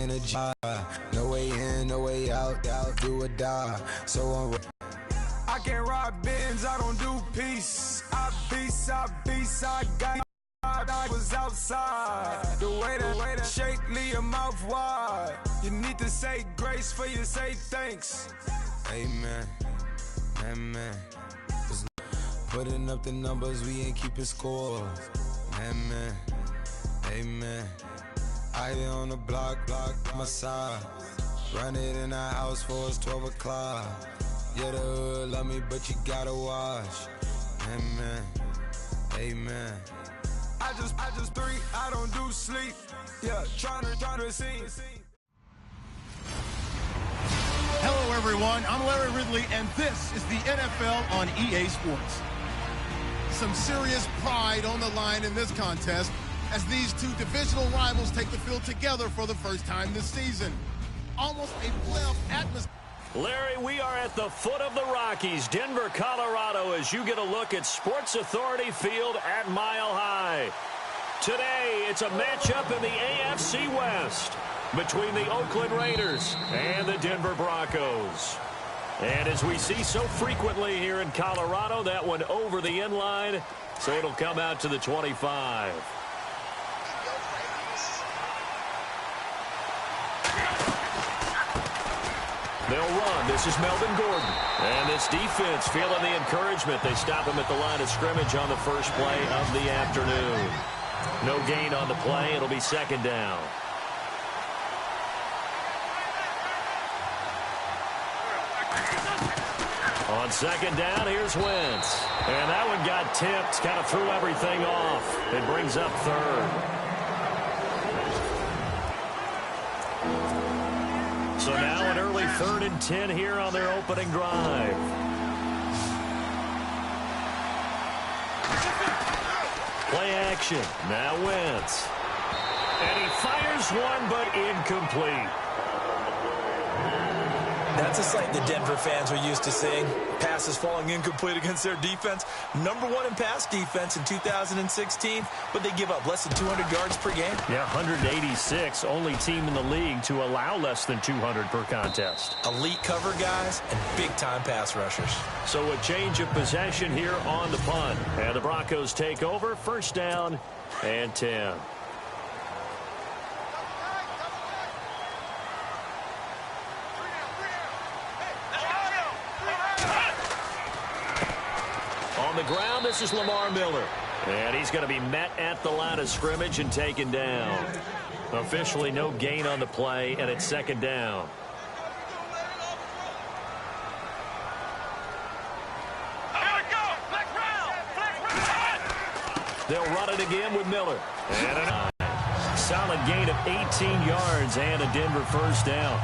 energy. No way in, no way out, do or die. So I can't ride Benz, I don't do peace. I got. I was outside. The way to shake, leave your mouth wide. You need to say grace for you say thanks. Amen. Amen. Putting up the numbers, we ain't keeping score. Amen. Amen. I here on the block, my side. Run it in our house for us 12 o'clock. Yeah, the hood love me, but you gotta watch. Amen. Amen. I just three, I don't do sleep. Yeah, trying to see. Hello, everyone. I'm Larry Ridley, and this is the NFL on EA Sports. Some serious pride on the line in this contest as these two divisional rivals take the field together for the first time this season. Almost a playoff atmosphere. Larry, we are at the foot of the Rockies, Denver, Colorado, as you get a look at Sports Authority Field at Mile High. Today, it's a matchup in the AFC West between the Oakland Raiders and the Denver Broncos. And as we see so frequently here in Colorado, that one over the end line, so it'll come out to the 25. They'll run. This is Melvin Gordon. And this defense feeling the encouragement. They stop him at the line of scrimmage on the first play of the afternoon. No gain on the play. It'll be second down. On second down, here's Wentz. And that one got tipped. Kind of threw everything off. It brings up third. So now an early 3rd and 10 here on their opening drive. Play action. Now Wentz. And he fires one, but incomplete. That's a sight the Denver fans are used to seeing. Passes falling incomplete against their defense. #1 in pass defense in 2016, but they give up less than 200 yards per game. Yeah, 186. Only team in the league to allow less than 200 per contest. Elite cover guys and big-time pass rushers. So a change of possession here on the punt. And the Broncos take over. First down and 10. On the ground, this is Lamar Miller. And he's going to be met at the line of scrimmage and taken down. Officially no gain on the play, and it's second down. They'll run it again with Miller. And a solid gain of 18 yards and a Denver first down.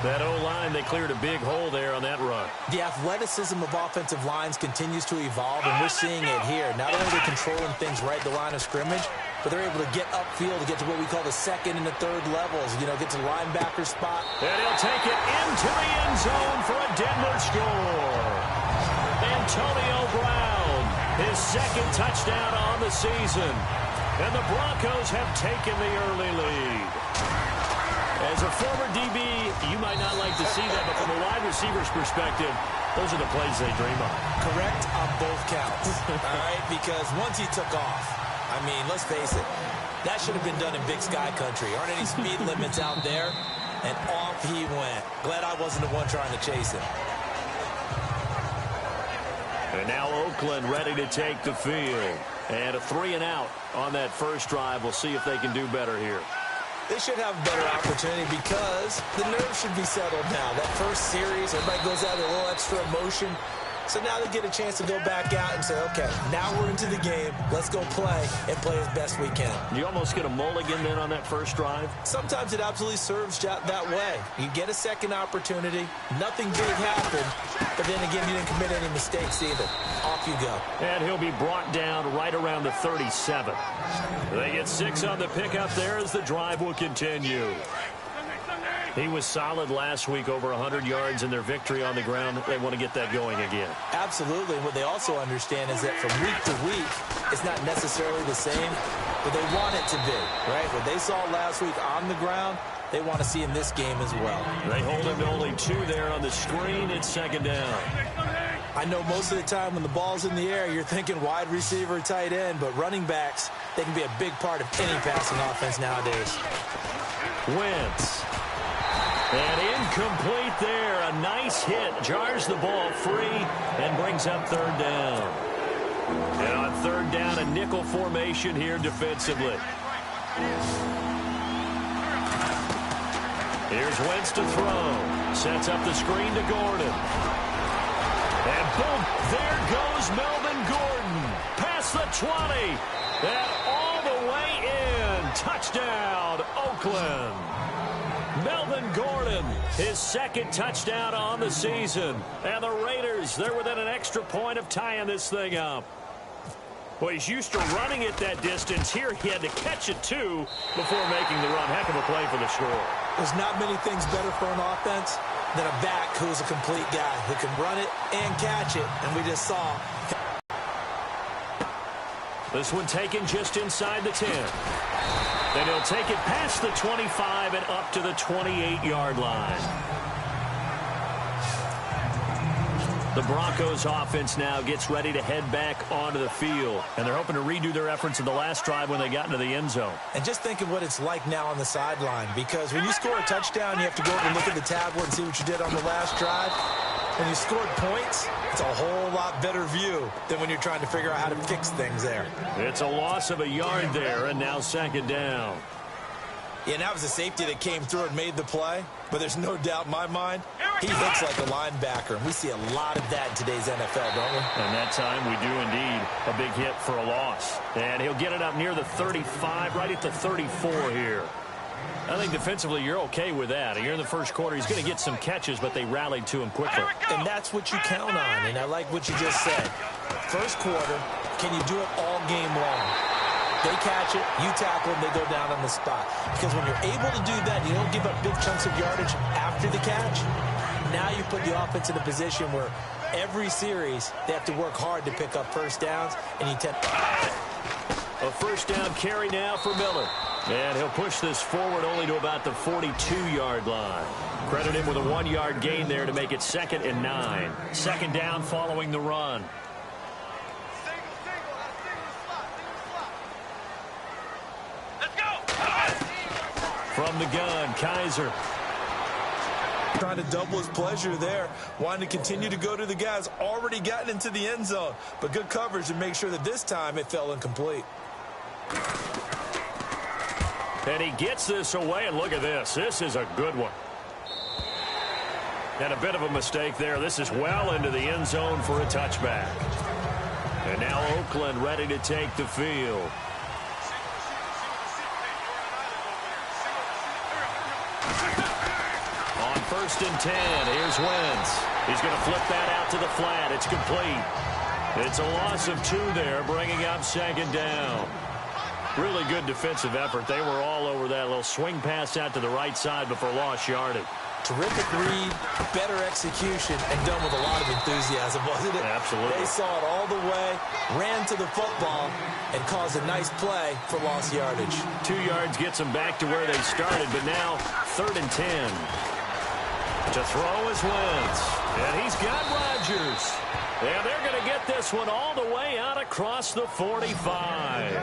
That O-line, they cleared a big hole there on that run. The athleticism of offensive lines continues to evolve, and we're seeing it here. Not only are they controlling things right at the line of scrimmage, but they're able to get upfield to get to what we call the second and the third levels. You know, get to the linebacker spot. And he'll take it into the end zone for a Denver score. Antonio Brown, his second touchdown on the season. And the Broncos have taken the early lead. As a former DB, you might not like to see that, but from a wide receiver's perspective, those are the plays they dream of. Correct on both counts, all right? Because once he took off, I mean, let's face it, that should have been done in Big Sky country. Aren't any speed limits out there? And off he went. Glad I wasn't the one trying to chase him. And now Oakland ready to take the field. And a 3-and-out on that first drive. We'll see if they can do better here. They should have a better opportunity because the nerves should be settled now. That first series, everybody goes out with a little extra emotion. So now they get a chance to go back out and say, okay, now we're into the game. Let's go play and play as best we can. You almost get a mulligan then on that first drive? Sometimes it absolutely serves that way. You get a second opportunity. Nothing big happened. But then again, you didn't commit any mistakes either. Off you go. And he'll be brought down right around the 37. They get 6 on the pickup there as the drive will continue. He was solid last week, over 100 yards in their victory on the ground. They want to get that going again. Absolutely. What they also understand is that from week to week, it's not necessarily the same. but they want it to be, right? What they saw last week on the ground, they want to see in this game as well. They hold him to only 2 there on the screen. It's second down. I know most of the time when the ball's in the air, you're thinking wide receiver, tight end, but running backs, they can be a big part of any passing offense nowadays. Wentz. And incomplete there. A nice hit. Jars the ball free and brings up third down. And on third down, a nickel formation here defensively. Here's Wentz to throw. Sets up the screen to Gordon. And boom, there goes Melvin Gordon. Past the 20. And all the way in. Touchdown, Oakland. Melvin Gordon, his second touchdown on the season. And the Raiders, they're within an extra point of tying this thing up. Well, he's used to running it that distance. Here he had to catch it, too, before making the run. Heck of a play for the score. There's not many things better for an offense than a back who's a complete guy who can run it and catch it. And we just saw. This one taken just inside the 10. Then he'll take it past the 25 and up to the 28-yard line. The Broncos offense now gets ready to head back onto the field. And they're hoping to redo their efforts in the last drive when they got into the end zone. And just think of what it's like now on the sideline. Because when you score a touchdown, you have to go over and look at the tablet and see what you did on the last drive. When you scored points, it's a whole lot better view than when you're trying to figure out how to fix things there. It's a loss of a yard there, and now second down. Yeah, and that was a safety that came through and made the play. But there's no doubt in my mind, he hits like a linebacker. And we see a lot of that in today's NFL, don't we? And that time we do indeed. A big hit for a loss. And he'll get it up near the 35, right at the 34 here. I think defensively you're okay with that. You're in the first quarter. He's going to get some catches, but they rallied to him quickly. And that's what you count on. And I like what you just said. First quarter, can you do it all game long? They catch it, you tackle them, they go down on the spot. Because when you're able to do that, you don't give up big chunks of yardage after the catch. Now you put the offense in a position where every series they have to work hard to pick up first downs, and you tend. A first down carry now for Miller. And he'll push this forward only to about the 42-yard line. Credit him with a 1-yard gain there to make it 2nd and 9. Second down following the run. From the gun, Kaiser. Trying to double his pleasure there. Wanting to continue to go to the guys already gotten into the end zone. But good coverage to make sure that this time it fell incomplete. And he gets this away, and look at this. This is a good one. And a bit of a mistake there. This is well into the end zone for a touchback. And now Oakland ready to take the field. On 1st and 10, here's Wentz. He's going to flip that out to the flat. It's complete. It's a loss of 2 there, bringing up second down. Really good defensive effort. They were all over that little swing pass out to the right side before lost yardage. Terrific read, better execution, and done with a lot of enthusiasm, wasn't it? Absolutely. They saw it all the way, ran to the football, and caused a nice play for lost yardage. 2 yards gets them back to where they started, but now 3rd and 10. To throw is Wentz. And he's got Rodgers. And they're going to get this one all the way out across the 45.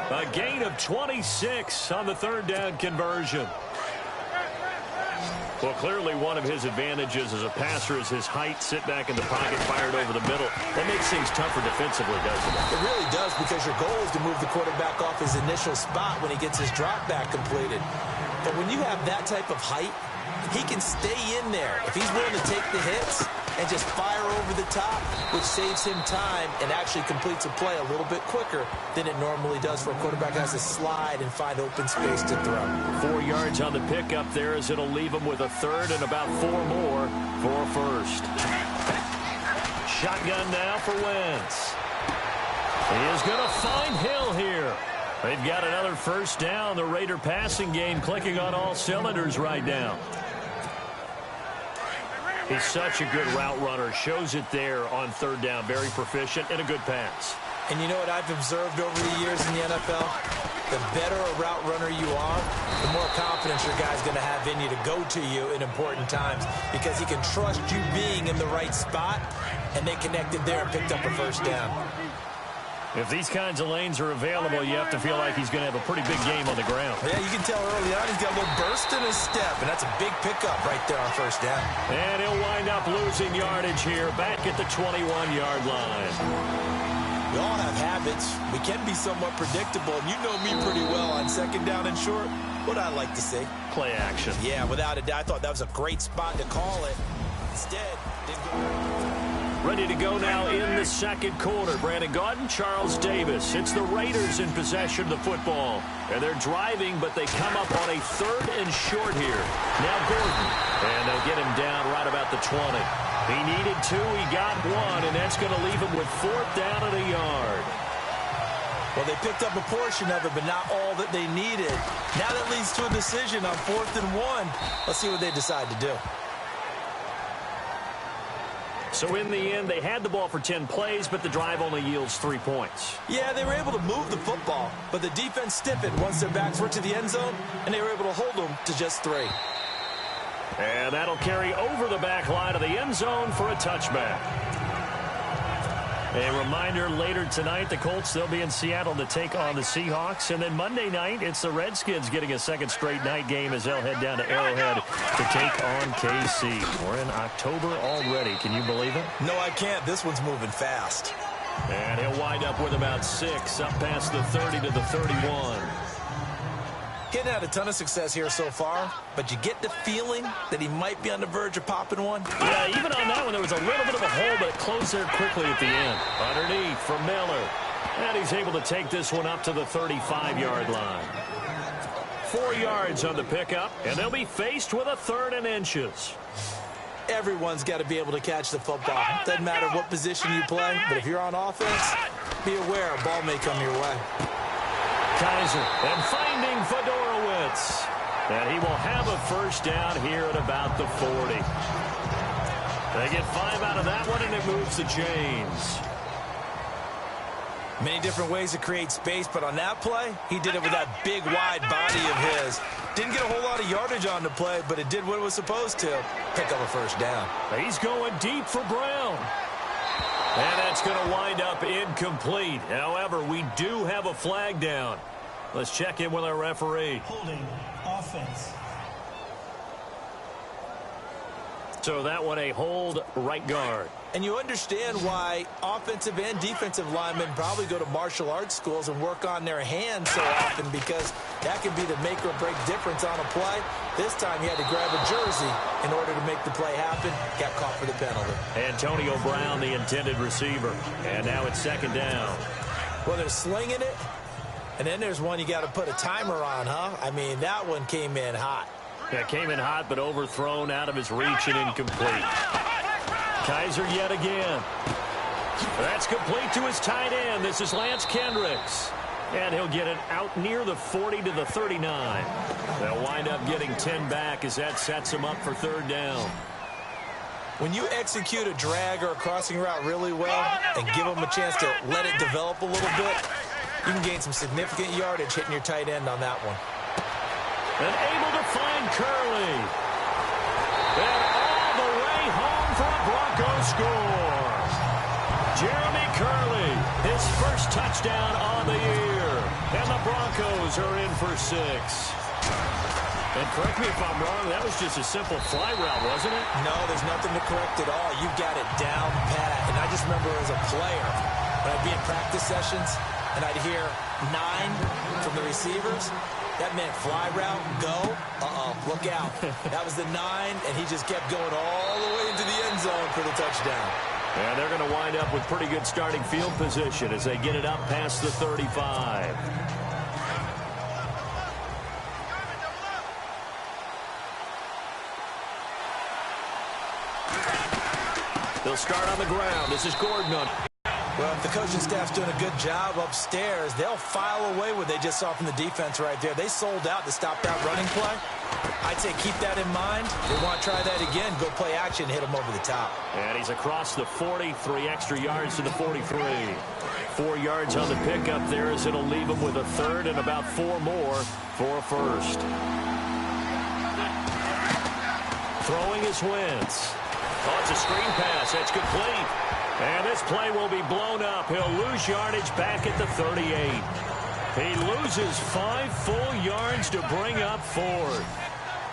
A gain of 26 on the 3rd down conversion. Well, clearly one of his advantages as a passer is his height. Sit back in the pocket, fired over the middle. That makes things tougher defensively, doesn't it? It really does, because your goal is to move the quarterback off his initial spot when he gets his drop back completed. But when you have that type of height, he can stay in there if he's willing to take the hits and just fire over the top, which saves him time and actually completes a play a little bit quicker than it normally does for a quarterback who has to slide and find open space to throw. 4 yards on the pickup there, as it'll leave him with a 3rd and about 4 more for a 1st. Shotgun now for Wentz. He is going to find Hill here. They've got another first down. The Raider passing game clicking on all cylinders right now. He's such a good route runner. Shows it there on 3rd down. Very proficient and a good pass. And you know what I've observed over the years in the NFL? The better a route runner you are, the more confidence your guy's going to have in you to go to you in important times because he can trust you being in the right spot, and they connected there and picked up a first down. If these kinds of lanes are available, you have to feel like he's going to have a pretty big game on the ground. Yeah, you can tell early on he's got a little burst in his step, and that's a big pickup right there on first down. And he'll wind up losing yardage here back at the 21-yard line. We all have habits. We can be somewhat predictable, and you know me pretty well on second down and short. What I like to see. Play action. Yeah, without a doubt. I thought that was a great spot to call it. Instead, didn't go. Ready to go now in the second quarter. Brandon Gaudin, Charles Davis. It's the Raiders in possession of the football. And they're driving, but they come up on a 3rd and short here. Now Gordon. And they'll get him down right about the 20. He needed 2, he got 1, and that's going to leave him with 4th down and a yard. Well, they picked up a portion of it, but not all that they needed. Now that leads to a decision on 4th and 1. Let's see what they decide to do. So in the end, they had the ball for 10 plays, but the drive only yields 3 points. Yeah, they were able to move the football, but the defense stiffened once their backs were to the end zone, and they were able to hold them to just 3. And that'll carry over the back line of the end zone for a touchback. A reminder, later tonight, the Colts, they'll be in Seattle to take on the Seahawks. And then Monday night, it's the Redskins getting a second straight night game as they'll head down to Arrowhead to take on KC. We're in October already. Can you believe it? No, I can't. This one's moving fast. And he'll wind up with about 6, up past the 30 to the 31. Getting had a ton of success here so far, but you get the feeling that he might be on the verge of popping one. Yeah, even on that one, there was a little bit of a hole, but it closed there quickly at the end. Underneath for Miller. And he's able to take this one up to the 35-yard line. 4 yards on the pickup, and they'll be faced with a 3rd and inches. Everyone's got to be able to catch the football. Doesn't matter what position you play, but if you're on offense, be aware a ball may come your way. Kaiser and finding Fedorowicz. And he will have a first down here at about the 40. They get 5 out of that one, and it moves the chains. Many different ways to create space, but on that play, he did it with that big, wide body of his. Didn't get a whole lot of yardage on the play, but it did what it was supposed to. Pick up a first down. He's going deep for Brown. And that's going to wind up incomplete. However, we do have a flag down. Let's check in with our referee. Holding offense. So that one a hold, right guard. And you understand why offensive and defensive linemen probably go to martial arts schools and work on their hands so often, because that can be the make or break difference on a play. This time he had to grab a jersey in order to make the play happen. Got caught for the penalty. Antonio Brown, the intended receiver. And now it's 2nd down. Well, they're slinging it, and then there's one you got to put a timer on, huh? I mean, that one came in hot. Yeah, came in hot, but overthrown, out of his reach and incomplete. Kaiser yet again. That's complete to his tight end. This is Lance Kendricks. And he'll get it out near the 40 to the 39. They'll wind up getting 10 back as that sets him up for 3rd down. When you execute a drag or a crossing route really well and give them a chance to let it develop a little bit, you can gain some significant yardage hitting your tight end on that one. And able to find Curley. And all the way home for a Broncos score. Jeremy Curley, his first touchdown on the year. And the Broncos are in for 6. And correct me if I'm wrong, that was just a simple fly route, wasn't it? No, there's nothing to correct at all. You've got it down pat. And I just remember as a player, when I'd be in practice sessions and I'd hear 9 from the receivers, that meant fly route, go, look out. That was the 9, and he just kept going all the way into the end zone for the touchdown. And they're going to wind up with pretty good starting field position as they get it up past the 35. They'll start on the ground. This is Gordon on. Well, if the coaching staff's doing a good job upstairs, they'll file away what they just saw from the defense right there. They sold out to stop that running play. I'd say keep that in mind. If you want to try that again, go play action, hit him over the top. And he's across the 40, 3 extra yards to the 43. 4 yards on the pickup there as it'll leave him with a third and about 4 more for a first. Throwing is Wentz. Oh, it's a screen pass. That's complete. And this play will be blown up. He'll lose yardage back at the 38. He loses 5 full yards to bring up 4.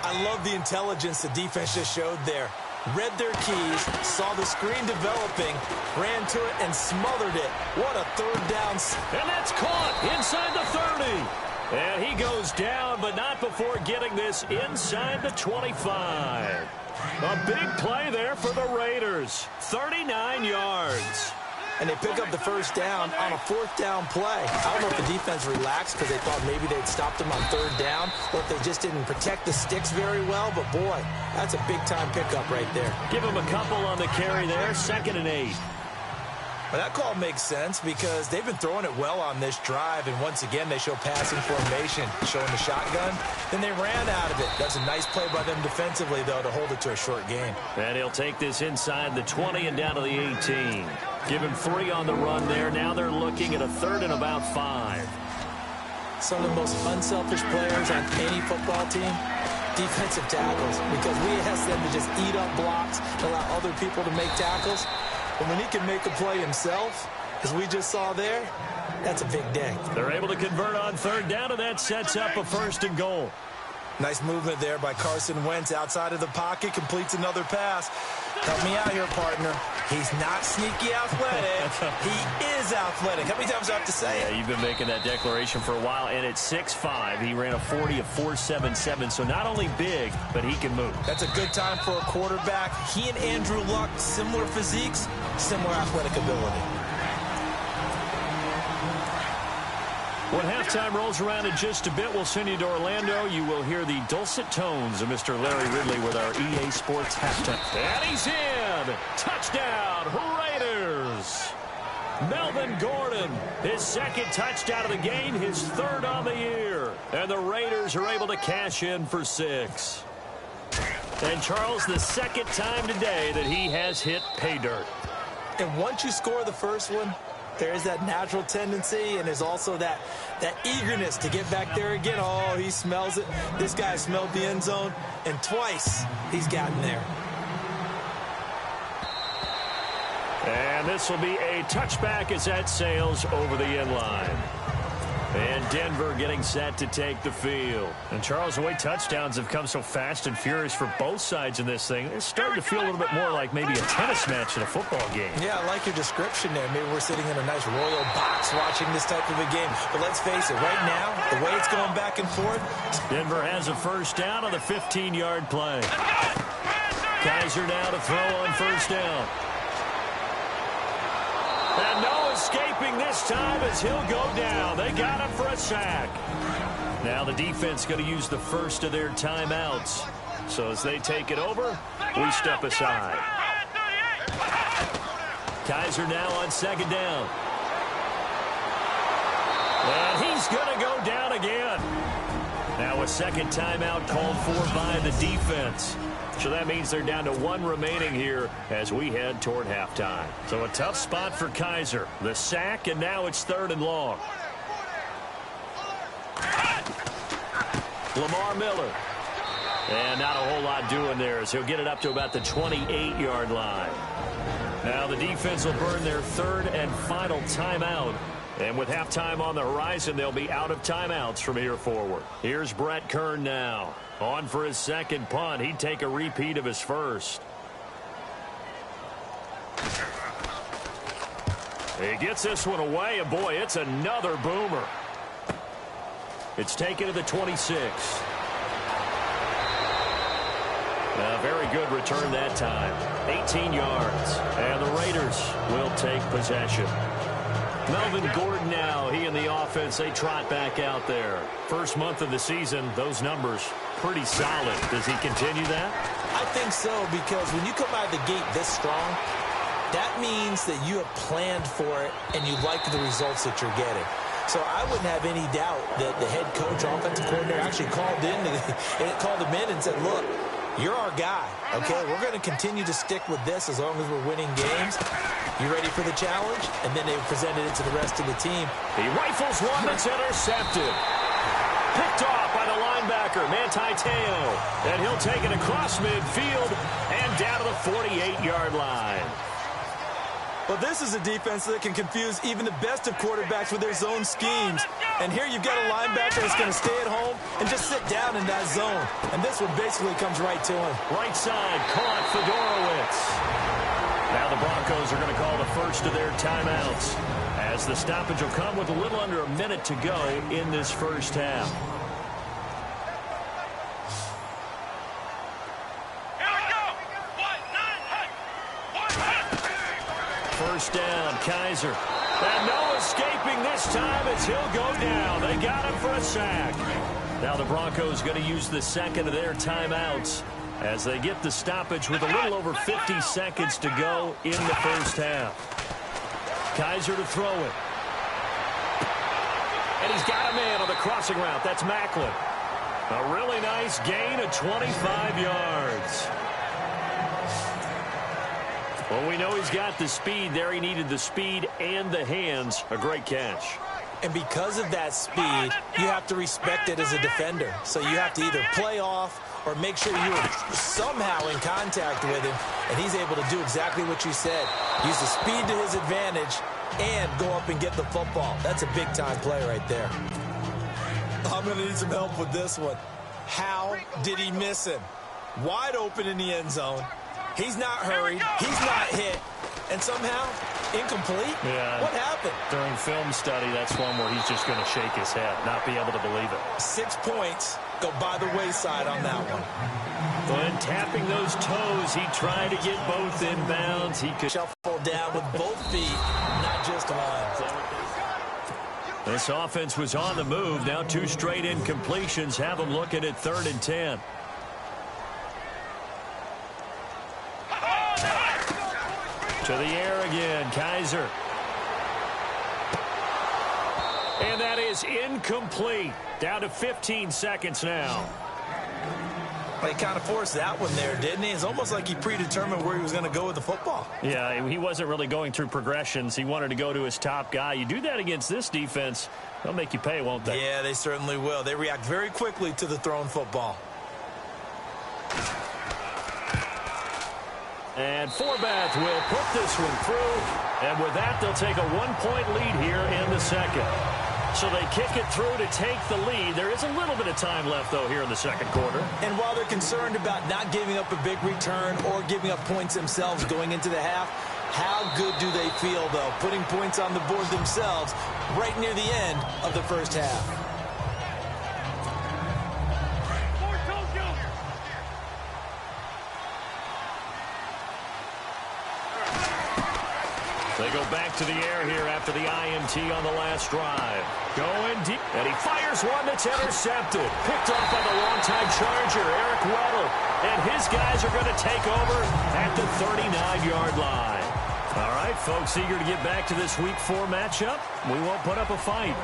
I love the intelligence the defense just showed there. Read their keys, saw the screen developing, ran to it, and smothered it. What a third down. And that's caught inside the 30. And he goes down, but not before getting this inside the 25. A big play there for the Raiders. 39 yards. And they pick up the first down on a 4th down play. I don't know if the defense relaxed because they thought maybe they'd stopped them on 3rd down, or if they just didn't protect the sticks very well. But, boy, that's a big-time pickup right there. Give him a couple on the carry there, 2nd and 8. Well, that call makes sense because they've been throwing it well on this drive, and once again they show passing formation, showing the shotgun. Then they ran out of it. That's a nice play by them defensively, though, to hold it to a short game. And he'll take this inside the 20 and down to the 18. Give him 3 on the run there. Now they're looking at a 3rd and about 5. Some of the most unselfish players on any football team, defensive tackles, because we ask them to just eat up blocks and allow other people to make tackles. But when he can make a play himself, as we just saw there, that's a big day. They're able to convert on 3rd down, and that sets up a 1st and goal. Nice movement there by Carson Wentz outside of the pocket, completes another pass. Help me out here, partner. He's not sneaky athletic. He is athletic. How many times do I have to say it? Yeah, you've been making that declaration for a while, and at 6'5", he ran a 40 of 4.77, so not only big, but he can move. That's a good time for a quarterback. He and Andrew Luck, similar physiques, similar athletic ability. When halftime rolls around in just a bit, we'll send you to Orlando. You will hear the dulcet tones of Mr. Larry Ridley with our EA Sports halftime. And he's in! Touchdown, Raiders! Melvin Gordon, his 2nd touchdown of the game, his 3rd on the year. And the Raiders are able to cash in for 6. And Charles, the 2nd time today that he has hit pay dirt. And once you score the first one, there's that natural tendency, and there's also that eagerness to get back there again. Oh, he smells it. This guy smelled the end zone, and twice he's gotten there. And this will be a touchback as that sails over the end line. And Denver getting set to take the field. And Charles, the way touchdowns have come so fast and furious for both sides in this thing, it's starting to feel a little bit more like maybe a tennis match in a football game. Yeah, I like your description there. Maybe we're sitting in a nice royal box watching this type of a game. But let's face it, right now, the way it's going back and forth. Denver has a first down on the 15-yard play. Kaiser now to throw on first down. And no escaping this time as he'll go down. They got him for a sack. Now the defense going to use the first of their timeouts. So as they take it over, we step aside. Kaiser now on 2nd down. And he's going to go down again. Now a 2nd timeout called for by the defense. So that means they're down to 1 remaining here as we head toward halftime. So a tough spot for Kaiser. The sack, and now it's 3rd and long. Lamar Miller. And not a whole lot doing there as he'll get it up to about the 28-yard line. Now the defense will burn their 3rd and final timeout. And with halftime on the horizon, they'll be out of timeouts from here forward. Here's Brett Kern now. On for his 2nd punt. He'd take a repeat of his first. He gets this one away, and boy, it's another boomer. It's taken to the 26. A very good return that time. 18 yards. And the Raiders will take possession. Melvin Gordon now, he and the offense, they trot back out there. First month of the season, those numbers pretty solid. Does he continue that? I think so, because when you come out of the gate this strong, that means that you have planned for it and you like the results that you're getting. So I wouldn't have any doubt that the head coach, offensive coordinator, actually called him in and said, look, you're our guy, okay? We're going to continue to stick with this as long as we're winning games. You ready for the challenge? And then they presented it to the rest of the team. He rifles one that's intercepted. Picked off by the linebacker, Manti Te'o. And he'll take it across midfield and down to the 48-yard line. Well, this is a defense that can confuse even the best of quarterbacks with their zone schemes. And here you've got a linebacker that's going to stay at home and just sit down in that zone. And this one basically comes right to him. Right side, caught Fedorowicz. Now the Broncos are going to call the first of their timeouts, as the stoppage will come with a little under a minute to go in this first half. First down, Kaiser. And no escaping this time as he'll go down. They got him for a sack. Now the Broncos going to use the second of their timeouts as they get the stoppage with a little over 50 seconds to go in the first half. Kaiser to throw it. And he's got a man on the crossing route. That's Macklin. A really nice gain of 25 yards. Well, we know he's got the speed there. He needed the speed and the hands. A great catch. And because of that speed, you have to respect it as a defender. So you have to either play off or make sure you're somehow in contact with him. And he's able to do exactly what you said. Use the speed to his advantage and go up and get the football. That's a big-time play right there. I'm going to need some help with this one. How did he miss him? Wide open in the end zone. He's not hurried. He's not hit. And somehow, incomplete? Yeah. What happened? During film study, that's one where he's just going to shake his head, not be able to believe it. 6 points go by the wayside on that one. When tapping those toes, he tried to get both inbounds. He could shuffle down with both feet, not just one. This offense was on the move. Now 2 straight incompletions have them looking at 3rd and 10. To the air again, Kaiser. And that is incomplete. Down to 15 seconds now. Well, he kind of forced that one there, didn't he? It's almost like he predetermined where he was going to go with the football. Yeah, he wasn't really going through progressions. He wanted to go to his top guy. You do that against this defense, they'll make you pay, won't they? Yeah, they certainly will. They react very quickly to the thrown football. And Forbath will put this one through. And with that, they'll take a 1-point lead here in the second. So they kick it through to take the lead. There is a little bit of time left, though, here in the second quarter. And while they're concerned about not giving up a big return or giving up points themselves going into the half, how good do they feel, though, putting points on the board themselves right near the end of the first half? They go back to the air here after the INT on the last drive. Going deep, and he fires one that's intercepted. Picked off by the longtime Charger, Eric Weddle. And his guys are going to take over at the 39-yard line. All right, folks, eager to get back to this Week 4 matchup. We won't put up a fight.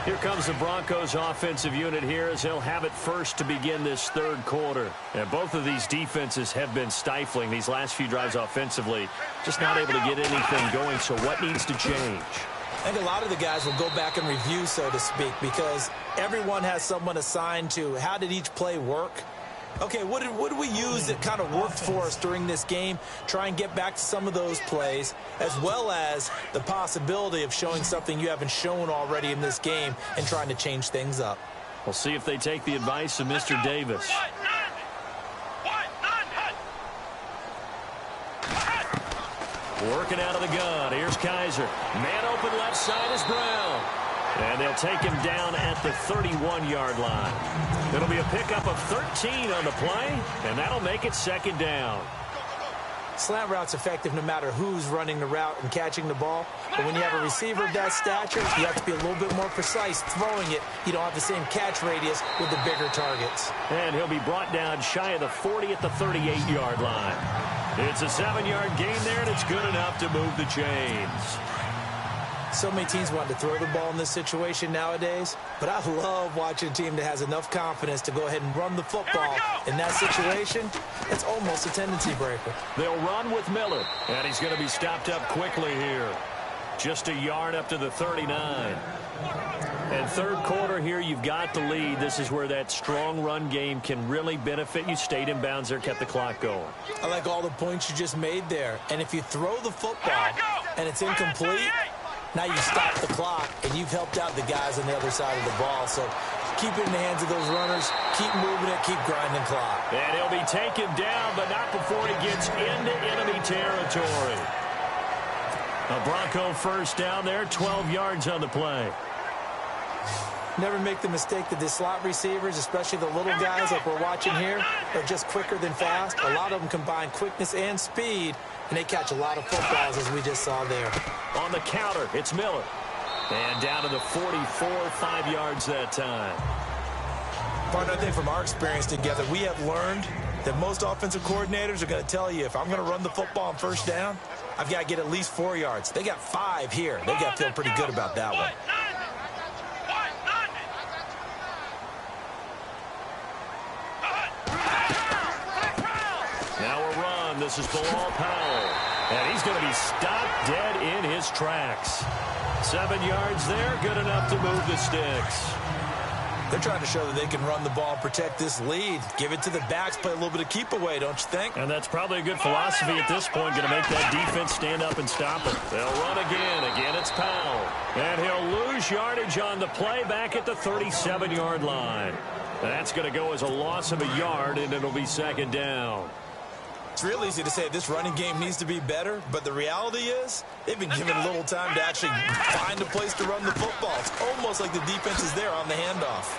Here comes the Broncos offensive unit here as they'll have it first to begin this third quarter. And both of these defenses have been stifling these last few drives offensively. Just not able to get anything going, so what needs to change? I think a lot of the guys will go back and review, so to speak, because everyone has someone assigned to how did each play work. Okay, what did we use that kind of worked for us during this game? Try and get back to some of those plays, as well as the possibility of showing something you haven't shown already in this game and trying to change things up. We'll see if they take the advice of Mr. Davis. Working out of the gun. Here's Kaiser. Man open left side is Brown. And they'll take him down at the 31-yard line. It'll be a pickup of 13 on the play, and that'll make it second down. Slant route's effective no matter who's running the route and catching the ball. But when you have a receiver of that stature, you have to be a little bit more precise throwing it. You don't have the same catch radius with the bigger targets. And he'll be brought down shy of the 40 at the 38-yard line. It's a 7-yard gain there, and it's good enough to move the chains. So many teams want to throw the ball in this situation nowadays, but I love watching a team that has enough confidence to go ahead and run the football. In that situation, it's almost a tendency breaker. They'll run with Miller, and he's going to be stopped up quickly here. Just a yard up to the 39. And third quarter here, you've got the lead. This is where that strong run game can really benefit you. Stayed in bounds there, kept the clock going. I like all the points you just made there. And if you throw the football and it's incomplete, now you stop the clock, and you've helped out the guys on the other side of the ball. So keep it in the hands of those runners. Keep moving it. Keep grinding clock. And he'll be taken down, but not before he gets into enemy territory. A Bronco first down there, 12 yards on the play. Never make the mistake that the slot receivers, especially the little guys like we're watching here, are just quicker than fast. A lot of them combine quickness and speed, and they catch a lot of footballs, as we just saw there. On the counter, it's Miller. And down to the 44, 5 yards that time. Partner, I think from our experience together, we have learned that most offensive coordinators are going to tell you, if I'm going to run the football on first down, I've got to get at least 4 yards. They got 5 here. They got to feel pretty good about that one. Now a run. This is Bilal Powell. And he's going to be stopped dead in his tracks. 7 yards there, good enough to move the sticks. They're trying to show that they can run the ball and protect this lead. Give it to the backs, play a little bit of keep away, don't you think? And that's probably a good philosophy at this point, going to make that defense stand up and stop it. They'll run again. Again, it's Powell. And he'll lose yardage on the play back at the 37-yard line. That's going to go as a loss of a yard, and it'll be second down. It's real easy to say this running game needs to be better, but the reality is they've been given little time to actually find a place to run the football. It's almost like the defense is there on the handoff.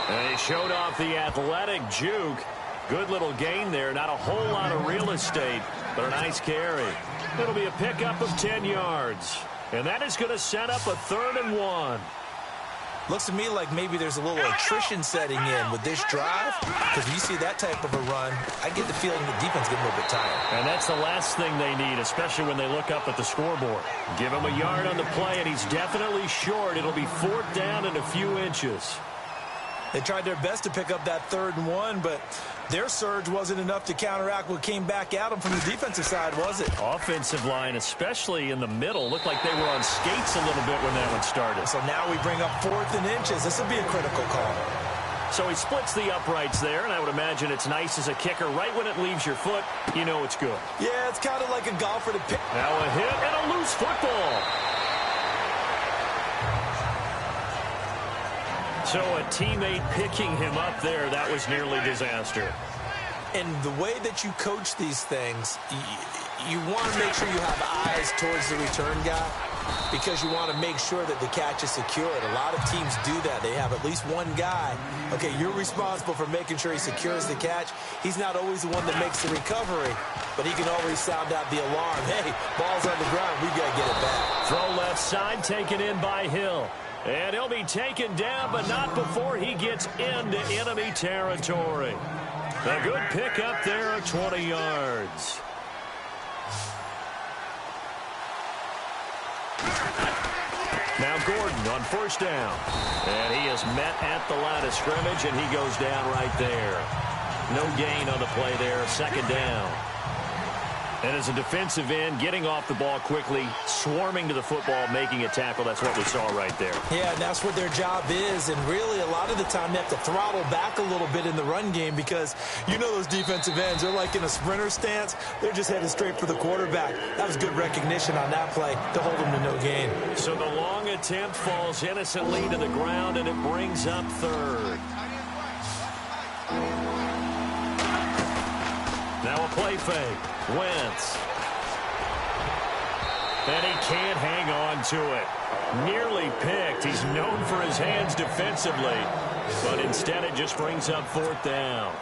And he showed off the athletic juke. Good little gain there. Not a whole lot of real estate, but a nice carry. It'll be a pickup of 10 yards. And that is going to set up a 3rd and 1. Looks to me like maybe there's a little attrition setting in with this drive, because you see that type of a run, I get the feeling the defense getting a little bit tired. And that's the last thing they need, especially when they look up at the scoreboard. Give him a yard on the play, and he's definitely short. It'll be 4th down and a few inches. They tried their best to pick up that 3rd and 1, but their surge wasn't enough to counteract what came back at them from the defensive side, was it? Offensive line, especially in the middle, looked like they were on skates a little bit when that one started. So now we bring up 4th and inches. This will be a critical call. So he splits the uprights there, and I would imagine it's nice as a kicker. Right when it leaves your foot, you know it's good. Yeah, it's kind of like a golfer to pick. Now a hit and a loose football. So a teammate picking him up there, that was nearly disaster. And the way that you coach these things, you want to make sure you have eyes towards the return guy, because you want to make sure that the catch is secured. A lot of teams do that. They have at least one guy. Okay, you're responsible for making sure he secures the catch. He's not always the one that makes the recovery, but he can always sound out the alarm. Hey, ball's on the ground. We got to get it back. Throw left side, taken in by Hill. And he'll be taken down, but not before he gets into enemy territory. A good pickup there at 20 yards. Now Gordon on first down. And he is met at the line of scrimmage, and he goes down right there. No gain on the play there, 2nd down. And as a defensive end, getting off the ball quickly, swarming to the football, making a tackle, that's what we saw right there. Yeah, and that's what their job is. And really, a lot of the time, they have to throttle back a little bit in the run game, because you know those defensive ends, they're like in a sprinter stance. They're just headed straight for the quarterback. That was good recognition on that play to hold them to no gain. So the long attempt falls innocently to the ground, and it brings up 3rd. Now a play fake. Wentz. And he can't hang on to it. Nearly picked. He's known for his hands defensively, but instead it just brings up 4th down.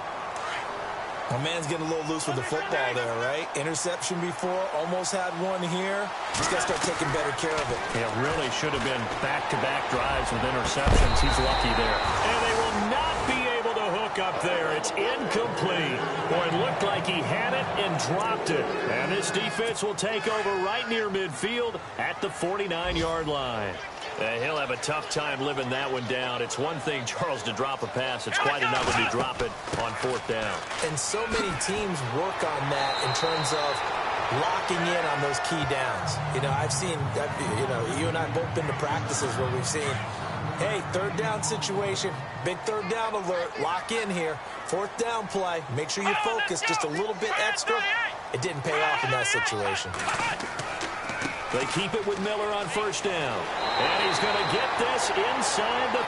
My man's getting a little loose with the football there, right? Interception before, almost had one here. He's got to start taking better care of it. It really should have been back-to-back drives with interceptions. He's lucky there. And they will not be able to hook up there. It's incomplete. Boy, it looked like he had it and dropped it. And this defense will take over right near midfield at the 49-yard line. He'll have a tough time living that one down. It's one thing, Charles, to drop a pass. It's quite another to drop it on 4th down. And so many teams work on that in terms of locking in on those key downs. You know, I've seen, you and I have both been to practices where we've seen, hey, 3rd down situation, big 3rd down alert, lock in here, 4th down play, make sure you focus just a little bit extra. It didn't pay off in that situation. They keep it with Miller on 1st down. And he's going to get this inside the...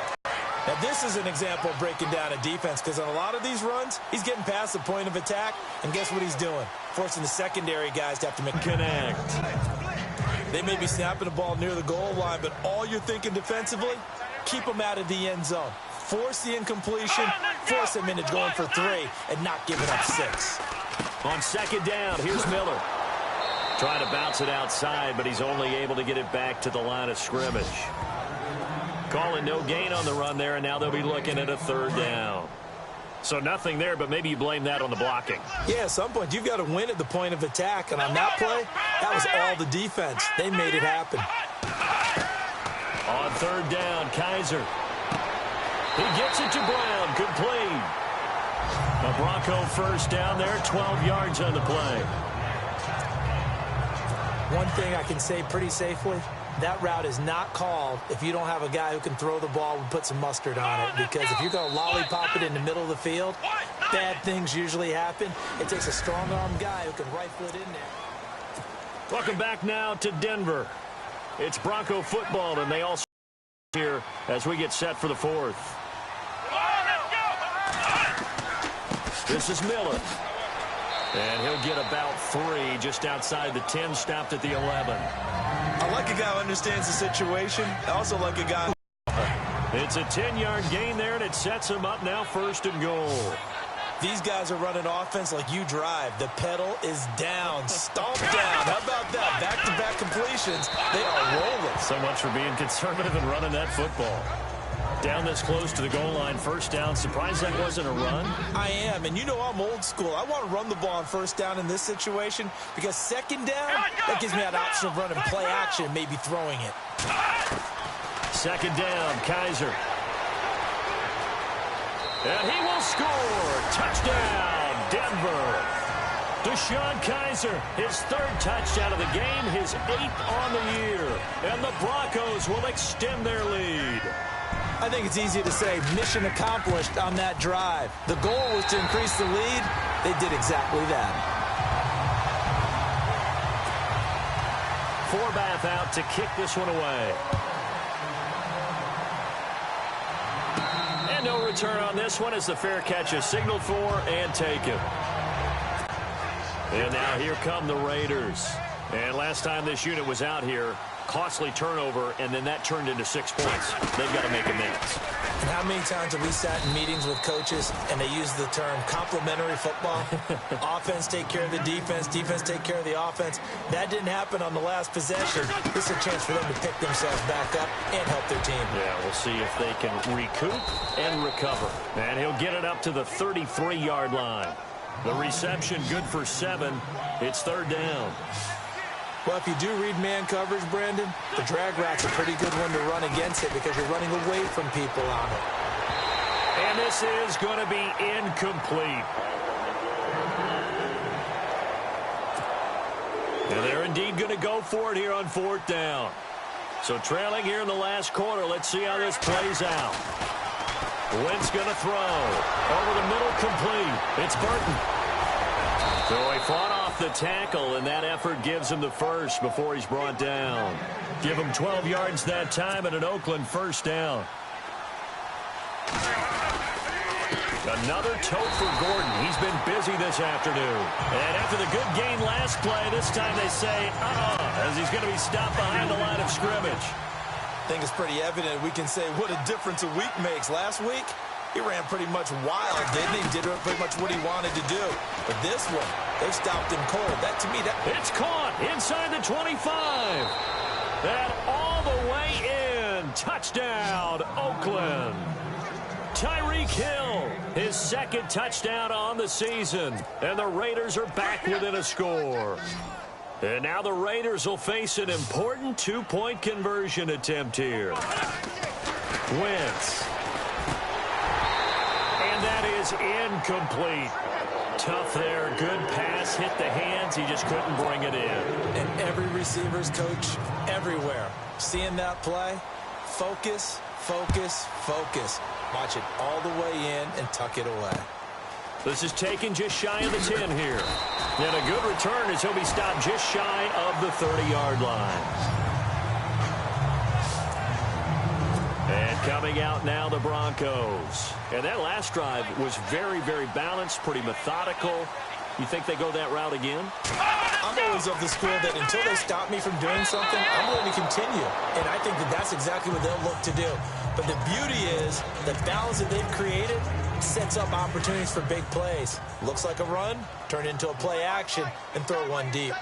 Now, this is an example of breaking down a defense because on a lot of these runs, he's getting past the point of attack, and guess what he's doing? Forcing the secondary guys to have to make connect. They may be snapping the ball near the goal line, but all you're thinking defensively, keep them out of the end zone. Force the incompletion, force them into going for 3, and not giving up 6. On 2nd down, here's Miller. Trying to bounce it outside, but he's only able to get it back to the line of scrimmage. Calling no gain on the run there, and now they'll be looking at a 3rd down. So nothing there, but maybe you blame that on the blocking. Yeah, at some point, you've got to win at the point of attack, and on that play, that was all the defense. They made it happen. On 3rd down, Kaiser. He gets it to Brown, complete. A Bronco 1st down there, 12 yards on the play. One thing I can say pretty safely, that route is not called if you don't have a guy who can throw the ball and put some mustard on it. Because if you're going to lollipop it in the middle of the field, bad things usually happen. It takes a strong-arm guy who can rifle it in there. Welcome back now to Denver. It's Bronco football, and they all here as we get set for the 4th. This is Miller. And he'll get about 3 just outside the 10, stopped at the 11. I like a guy who understands the situation. I also like a guy who... It's a 10-yard gain there, and it sets him up now 1st and goal. These guys are running offense like you drive. The pedal is down, stomp down. How about that? Back-to-back completions. They are rolling. So much for being conservative and running that football. Down this close to the goal line, 1st down. Surprised that wasn't a run? I am, and you know I'm old school. I want to run the ball on 1st down in this situation because 2nd down, that gives me that option of running play action and maybe throwing it. 2nd down, Kaiser. And he will score. Touchdown, Denver. Deshaun Kaiser, his 3rd touchdown of the game, his 8th on the year. And the Broncos will extend their lead. I think it's easy to say mission accomplished on that drive. The goal was to increase the lead. They did exactly that. Forbath out to kick this one away. And no return on this one as the fair catch is signaled for and taken. And now here come the Raiders. And last time this unit was out here, costly turnover, and then that turned into 6 points. They've got to make amends. And how many times have we sat in meetings with coaches and they use the term complementary football? Offense take care of the defense, defense take care of the offense. That didn't happen on the last possession. This is a chance for them to pick themselves back up and help their team. Yeah, we'll see if they can recoup and recover. And he'll get it up to the 33-yard line. The reception good for 7. It's 3rd down. Well, if you do read man coverage, Brandon, the drag route's a pretty good one to run against it because you're running away from people on it. And this is going to be incomplete. And they're indeed going to go for it here on 4th down. So trailing here in the last quarter, let's see how this plays out. Wentz going to throw. Over the middle, complete. It's Burton. So he fought off the tackle, and that effort gives him the 1st before he's brought down. Give him 12 yards that time and an Oakland 1st down. Another tote for Gordon. He's been busy this afternoon. And after the good gain last play, this time they say, as he's going to be stopped behind the line of scrimmage. I think it's pretty evident we can say what a difference a week makes. Last week, he ran pretty much wild, didn't he? Did pretty much what he wanted to do. But this one, they stopped him cold. That, to me, that... It's caught inside the 25. And all the way in. Touchdown, Oakland. Tyreek Hill, his second touchdown on the season. And the Raiders are back within a score. And now the Raiders will face an important two-point conversion attempt here. Wentz. And that is incomplete. Tough there. Good pass. Hit the hands. He just couldn't bring it in. And every receiver's coach everywhere. Seeing that play, focus, focus, focus. Watch it all the way in and tuck it away. This is taken just shy of the 10 here. And a good return as he'll be stopped just shy of the 30-yard line. And coming out now, the Broncos. And that last drive was very, very balanced, pretty methodical. You think they go that route again? I'm always of the school that until they stop me from doing something, I'm going to continue. And I think that that's exactly what they'll look to do. But the beauty is the balance that they've created sets up opportunities for big plays. Looks like a run, turn into a play action, and throw one deep.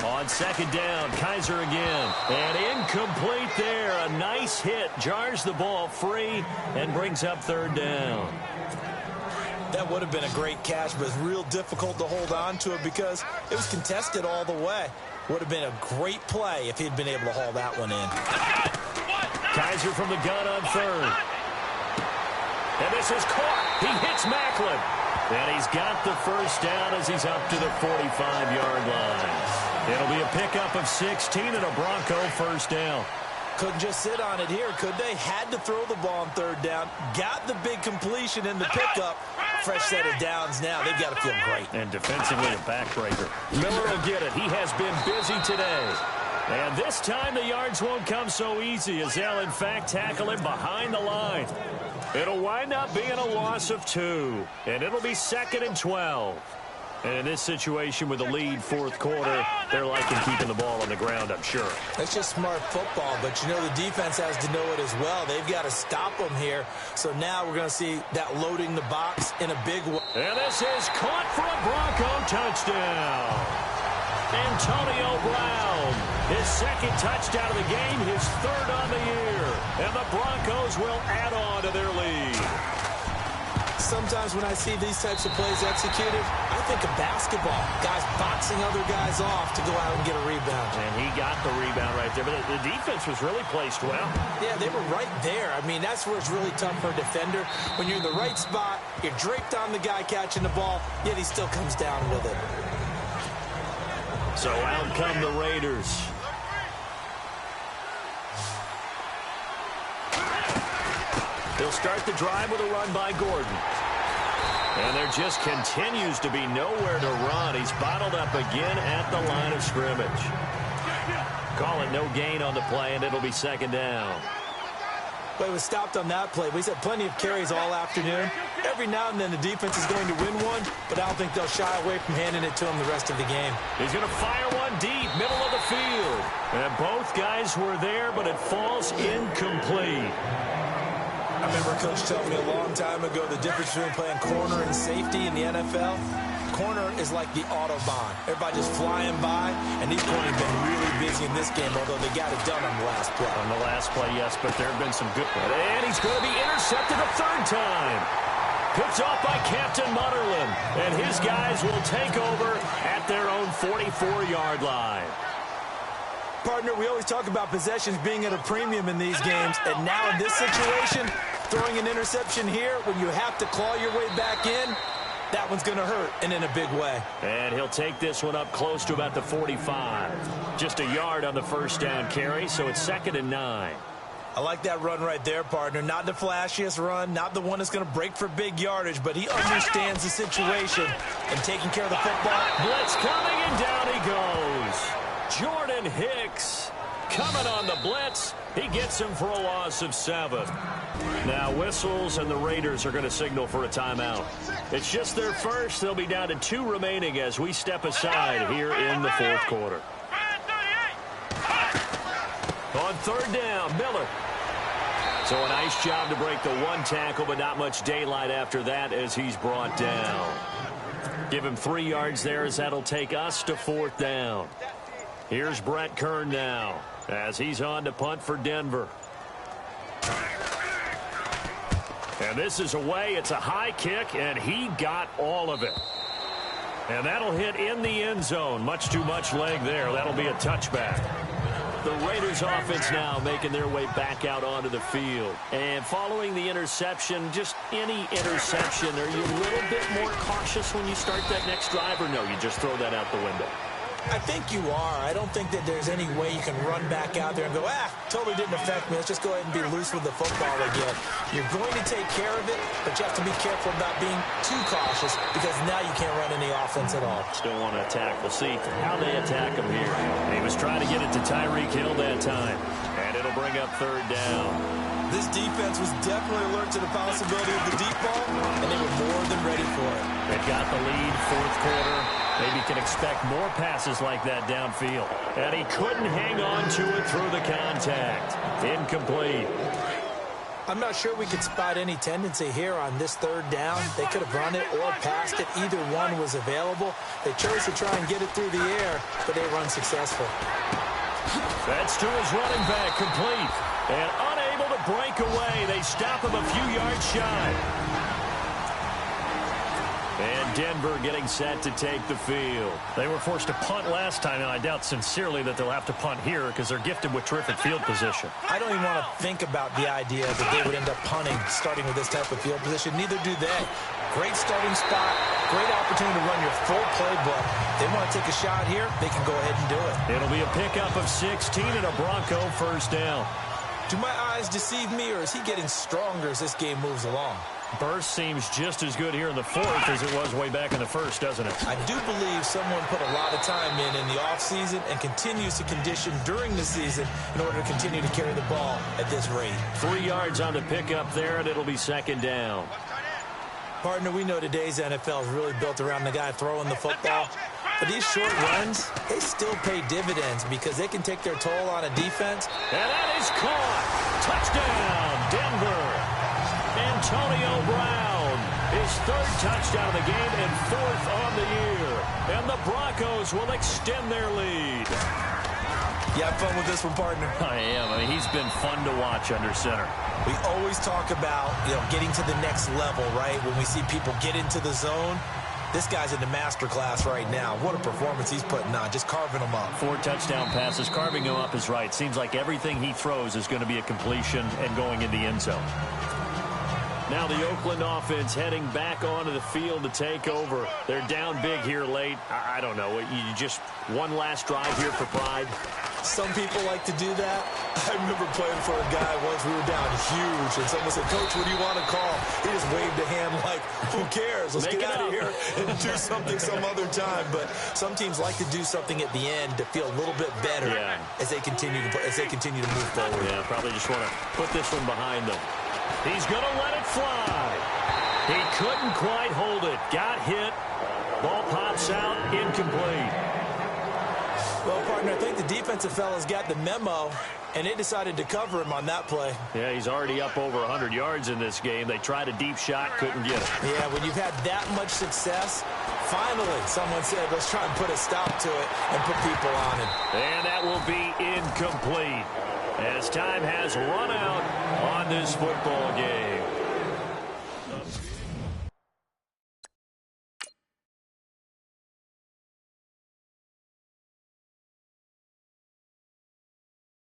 On second down, Kaiser again. And incomplete there. A nice hit. Jars the ball free and brings up third down. That would have been a great catch, but it's real difficult to hold on to it because it was contested all the way. Would have been a great play if he'd been able to haul that one in. Kaiser from the gun on third. And this is caught. He hits Macklin. And he's got the first down as he's up to the 45-yard line. It'll be a pickup of 16 and a Bronco first down. Couldn't just sit on it here, could they? Had to throw the ball on third down. Got the big completion in the pickup. Fresh set of downs now. They've got to feel great. And defensively a backbreaker. Miller will get it. He has been busy today. And this time the yards won't come so easy as they'll, in fact, tackle him behind the line. It'll wind up being a loss of 2. And it'll be 2nd and 12. And in this situation with the lead fourth quarter, they're liking keeping the ball on the ground, I'm sure. That's just smart football, but you know the defense has to know it as well. They've got to stop them here. So now we're going to see that loading the box in a big way. And this is caught for a Bronco touchdown. Antonio Brown, his second touchdown of the game, his third on the year. And the Broncos will add on to their lead. Sometimes when I see these types of plays executed, I think of basketball. Guys boxing other guys off to go out and get a rebound. And he got the rebound right there. But the defense was really placed well. Yeah, they were right there. I mean, that's where it's really tough for a defender. When you're in the right spot, you're draped on the guy catching the ball, yet he still comes down with it. So out come the Raiders. They'll start the drive with a run by Gordon. And there just continues to be nowhere to run. He's bottled up again at the line of scrimmage. Call it no gain on the play, and it'll be second down. But it was stopped on that play. He's had plenty of carries all afternoon. Every now and then the defense is going to win one, but I don't think they'll shy away from handing it to him the rest of the game. He's going to fire one deep, middle of the field. And both guys were there, but it falls incomplete. I remember a coach telling me a long time ago the difference between playing corner and safety in the NFL. Corner is like the Autobahn. Everybody just flying by, and these corners have been really busy in this game, although they got it done on the last play. On the last play, yes, but there have been some good plays. And he's going to be intercepted a third time. Picked off by Captain Mutterland, and his guys will take over at their own 44-yard line. Partner, we always talk about possessions being at a premium in these games, and now in this situation, throwing an interception here when you have to claw your way back in, that one's going to hurt, and in a big way. And he'll take this one up close to about the 45. Just a yard on the first down carry, so it's 2nd and 9. I like that run right there, partner. Not the flashiest run, not the one that's going to break for big yardage, but he understands the situation and taking care of the football. Blitz coming, and down he goes. Jordan Hicks coming on the blitz. He gets him for a loss of 7. Now whistles, and the Raiders are going to signal for a timeout. It's just their first. They'll be down to 2 remaining as we step aside here in the fourth quarter. On third down, Miller. So a nice job to break the one tackle, but not much daylight after that as he's brought down. Give him 3 yards there as that'll take us to fourth down. Here's Brett Kern now as he's on to punt for Denver. And this is away. It's a high kick, and he got all of it. And that'll hit in the end zone. Much too much leg there. That'll be a touchback. The Raiders offense now making their way back out onto the field. And following the interception, just any interception, are you a little bit more cautious when you start that next drive, or no, you just throw that out the window? I think you are. I don't think that there's any way you can run back out there and go, totally didn't affect me. Let's just go ahead and be loose with the football again. You're going to take care of it, but you have to be careful about being too cautious because now you can't run any offense at all. Still want to attack. We'll see how they attack him here. He was trying to get it to Tyreek Hill that time, and it'll bring up third down. This defense was definitely alert to the possibility of the deep ball, and they were more than ready for it. They got the lead, fourth quarter. Maybe can expect more passes like that downfield. And he couldn't hang on to it through the contact. Incomplete. I'm not sure we could spot any tendency here on this third down. They could have run it or passed it. Either one was available. They chose to try and get it through the air, but they were unsuccessful. That's to his running back, complete. And unable to break away. They stop him a few yards shy. And Denver getting set to take the field. They were forced to punt last time, and I doubt sincerely that they'll have to punt here because they're gifted with terrific field position. I don't even want to think about the idea that they would end up punting starting with this type of field position. Neither do they. Great starting spot, great opportunity to run your full playbook. They want to take a shot here, they can go ahead and do it. It'll be a pickup of 16 and a Bronco first down. Do my eyes deceive me, or is he getting stronger as this game moves along? Burst seems just as good here in the fourth as it was way back in the first, doesn't it? I do believe someone put a lot of time in the offseason and continues to condition during the season in order to continue to carry the ball at this rate. 3 yards on the pickup there, and it'll be second down. Partner, we know today's NFL is really built around the guy throwing the football. But these short runs, they still pay dividends because they can take their toll on a defense. And that is caught. Touchdown, Denver. Antonio Brown, his third touchdown of the game and fourth on the year. And the Broncos will extend their lead. You have fun with this one, partner? I am. I mean, he's been fun to watch under center. We always talk about, getting to the next level, right? When we see people get into the zone. This guy's in the master class right now. What a performance he's putting on, just carving them up. 4 touchdown passes. Carving him up is right. Seems like everything he throws is going to be a completion and going in the end zone. Now the Oakland offense heading back onto the field to take over. They're down big here late. I don't know. You just one last drive here for pride. Some people like to do that. I remember playing for a guy once. We were down huge, and someone said, "Coach, what do you want to call?" He just waved a hand like, "Who cares? Let's get out of here and do something some other time." But some teams like to do something at the end to feel a little bit better as they continue to move forward. Yeah, probably just want to put this one behind them. He's going to let it fly. He couldn't quite hold it. Got hit. Ball pops out. Incomplete. Well, partner, I think the defensive fellas got the memo, and they decided to cover him on that play. Yeah, he's already up over 100 yards in this game. They tried a deep shot, couldn't get it. Yeah, when you've had that much success, finally someone said, let's try and put a stop to it and put people on it. And that will be incomplete as time has run out on this football game.